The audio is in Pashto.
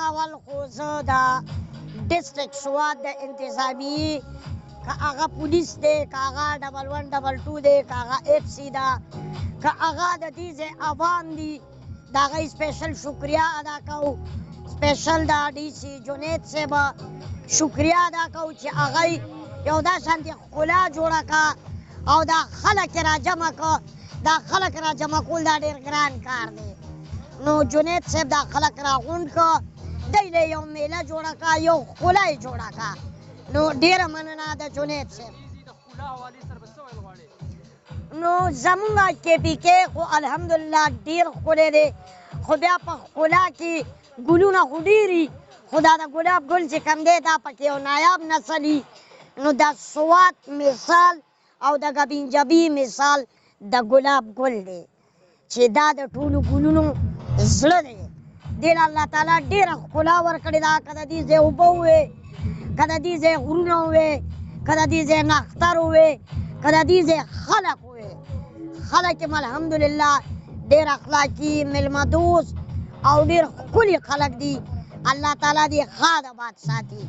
اول خو زه د ډسټرکټ سوات د انتظامیې که هغه پولیس دی که هغه 1122 دی که هغه اف سی ده که هغه د دې ځای عوام دي د هغوی سپیشل شکریه ادا کوو سپیشل د ډي سي جنید صاحب شکریه ادا کوو چې هغوی یو دا شانتې ښکلا جوړه کړه او دا خلک یې راجمع کړه دا خلک راجمع کول دا ډېر ګران کار دی نو جنید صاحب دا خلک راغونډ کړه دی له یو میله جوړه کړه یو ښکلا یې جوړه کړه نو ډېره مننه د جنید صاحب نو زمونږ کې پي کې خو الحمدلله ډېر ښکلی دی خو بیا په ښکلا کې ګلونه خو ډېري خو دا د ګلاب ګل چې کوم دی دا پکې یو نایاب نسل نو د سوات مثال او د ګبینجبي مثال د ګلاب ګل دی چې دا د ټولو ګلونو زړه دی دې له الله تعالی ډېره ښکلا ورکړې ده که د دې ځای اوبه ووې که د دې ځای غرونه ووې که د دې ځای نښتر ووې که د دې ځای خلک ووې خلک یې الحمدلله ډېر اخلاقي میلمه دوست او ډېر ښکلي خلک دي الله تعالی دې ښه د باد ساتي